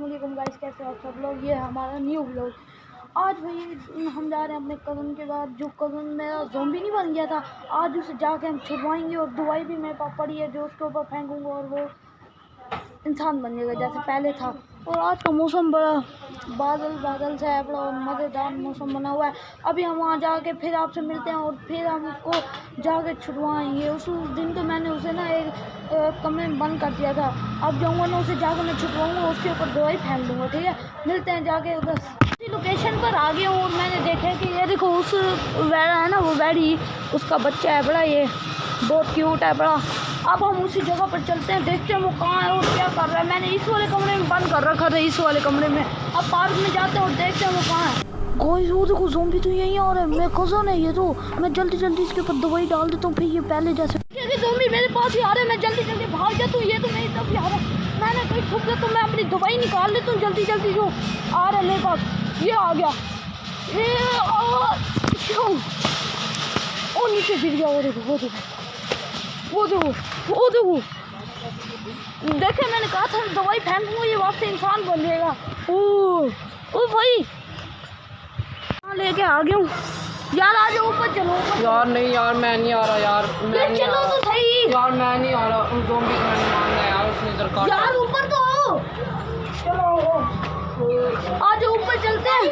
अस्सलामुअलैकुम गाइस, कैसे हो आप सब लोग। ये है हमारा न्यू व्लॉग। आज भाई हम जा रहे हैं अपने कज़न के बाद। जो कज़न मेरा ज़ॉम्बी नहीं बन गया था, आज उसे जाके हम छुड़वाएंगे और दवाई भी मेरे पास पड़ी है जो उसके ऊपर फेंकूँगा और वो इंसान बन जाएगा जैसे पहले था। और आज का मौसम बड़ा बादल सा है, बड़ा मज़ेदार मौसम बना हुआ है। अभी हम वहाँ जाके फिर आपसे मिलते हैं और फिर हम उसको जाके छुड़वाएंगे। उस दिन तो मैंने उसे ना एक कमरे में बंद कर दिया था। अब जाऊँगा ना उसे जाकर मैं छुड़वाऊँगा, उसके ऊपर दवाई फेंक दूँगा, ठीक है। मिलते हैं जाके उधर। लोकेशन पर आ गया हूँ और मैंने देखा कि ये देखो उस वैड़ा है ना, वो वैड़ी उसका बच्चा है बड़ा, ये बहुत क्यूट है बड़ा। अब हम उसी जगह पर चलते हैं, देखते हैं वो कहाँ है और क्या कर रहा है। मैंने इस वाले कमरे में बंद कर रखा था, इस वाले कमरे में। अब पार्क में जाते हैं और देखते हैं वो कहाँ है। गाइस वो देखो ज़ॉम्बी तो यहीं आ रहा है, मेरा कज़न है ये तो। मैं जल्दी इसके ऊपर दवाई डाल देता हूँ, फिर ये पहले जैसे ज़ॉम्बी मेरे पास ही आ रहे हैं। मैं जल्दी भाग जाता हूँ, ये तो मेरी तरफ ही आ रहा है। मैंने कहीं ठुक गया तो मैं अपनी दवाई निकाल लेता हूँ जल्दी जो आ रहा है मेरे पास। ये आ गया, ओ नीचे गिर गया। वो देखो देखे, मैंने कहा था दवाई फेंकूंगा ये वापस इंसान बन जाएगा। ओ भाई लेके आ गया हूँ यार, आ जाओ ऊपर चलो। यार नहीं यार, मैं नहीं आ रहा यार, मैं नहीं चलो तो सही यार, मैं नहीं आ रहा। ज़ॉम्बी को नहीं मारना यार, उसने इधर काट यार, ऊपर तो आओ। चलो आ जाओ ऊपर चलते हैं,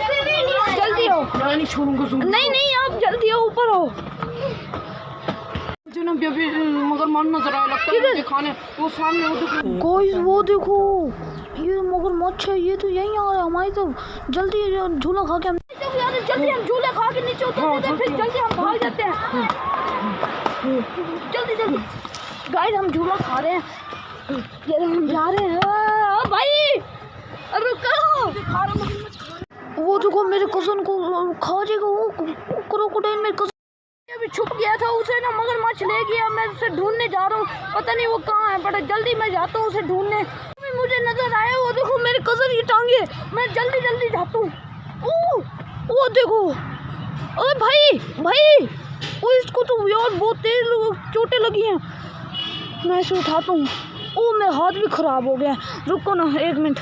जल्दी हो। मैं नहीं छोड़ूंगा। नहीं आप जल्दी हो, ऊपर हो। अभी मगर मारना जरा लगता है दिखाने, वो सामने गाइस वो देखो ये मगरमच्छ है, ये तो यहीं आ रहा है हमारी तरफ। जल्दी झूला खा के हम जल्दी हम झूला खा के नीचे उतरते हैं, फिर जल्दी हम भाग जाते हैं। जल्दी गाइस हम झूला खा रहे हैं, ये हम जा रहे हैं। भाई रुको, वो देखो मेरे कज़न को खा जाएगा वो क्रोकोडाइल। मेरे कज़न अभी छुप गया था, उसे ना मगरमच्छ ले गया। मैं उसे ढूंढने जा रहा हूँ, पता नहीं वो कहाँ है, बड़ा जल्दी मैं जाता हूँ उसे ढूंढने। मुझे नजर आया, वो देखो मेरे कज़न की टांगे। मैं जल्दी जाता हूँ। वो देखो, अरे भाई वो इसको तो यार बहुत तेज चोटें लगी हैं। मैं इसे उठाता हूँ। ओ मेरा हाथ भी खराब हो गया। रुको ना एक मिनट।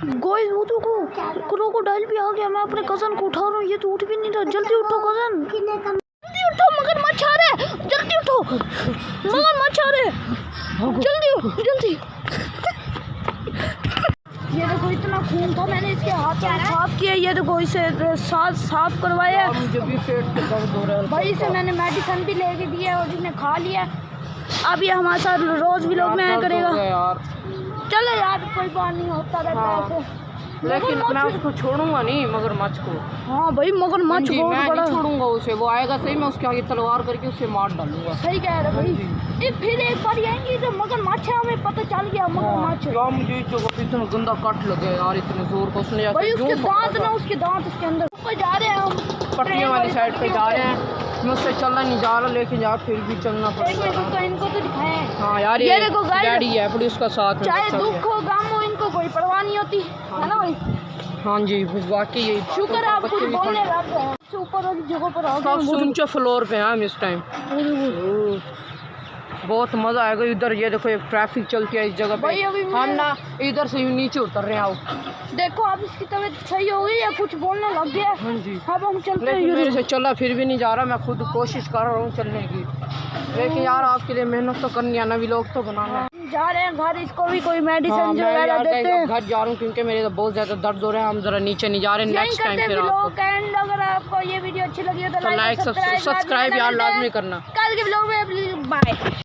गाइस वो देखो क्रोकोडाइल भी आ गया। मैं अपने कज़न को उठा रहा हूँ, ये तो उठ भी नहीं रहा। जल्दी उठो कज़न, जल्दी उठो, मगरमच्छ आ रहा है। जल्दी उठो, मगरमच्छ आ रहे हैं, जल्दी। ये देखो इतना खून था, मैंने इसके हाथ साफ किया। ये देखो इसे साफ करवाया। मुझे भी पेट में दर्द हो रहा है भाई इसे मैंने मेडिसिन भी लेके दी है और इसने खा लिया। अब ये हमारे साथ रोज भी लोग में आया करेगा यार। चलो यार, कोई बात नहीं, होता रहता है ऐसे। लेकिन मैं उसको छोड़ूंगा नहीं, मगरमच्छ को। हाँ भाई मगरमच्छ बहुत बड़ा। नहीं छोड़ूंगा उसे, वो आएगा सही, मैं उसके आगे तलवार करके उसे मार डालूंगा। सही कह रहे भाई। फिर एक बार आएंगे तो मगरमच्छ है, हमें पता चल गया मगरमच्छ। क्या मुझे इतना गंदा कट लगे यार, इतने जोर को उसने भाई। उसके दांत उसके अंदर ऊपर जा रहे हैं हम, पटरियों वाली साइड पे जा रहे हैं। मैं उससे चलना नहीं जा रहा, लेकिन यार फिर भी चलना पड़ेगा। इनको तो दिखाए। हाँ यार ये देखो डैडी है, पुलिस का साथ में। चाहे दुख हो गम हो, इनको कोई परवाह नहीं होती है ना भाई। हाँ जी वाकई यही शुक्र है आप कुछ बोलने लग गए हैं। ऊपर वाली जगह पर आ गए, सबसे ऊंचे फ्लोर पे हैं हम इस टाइम। बहुत मजा आएगा इधर। ये देखो एक ट्रैफिक चलती है इस जगह पे। हम ना इधर से नीचे उतर रहे हैं। आओ देखो अब इसकी तबीयत सही हो गई या कुछ बोलने लग गया। हाँ जी, अब हम चलते हैं। मेरे से चला फिर भी नहीं जा रहा, मैं खुद कोशिश कर रहा हूँ चलने की। लेकिन यार आपके लिए मेहनत तो करनी है ना, व्लॉग तो बनाना। जा रहे हैं घर, इसको भी कोई मेडिसिन वगैरह देते हैं। घर जा रहा हूँ क्योंकि मेरे तो बहुत ज्यादा दर्द हो रहा है। हम जरा नीचे नहीं जा रहे, नेक्स्ट टाइम फिर आपको। अगर आपको ये वीडियो अच्छी लगी हो तो लाइक सब्सक्राइब यार लाजमी करना। कल के व्लॉग में बाय।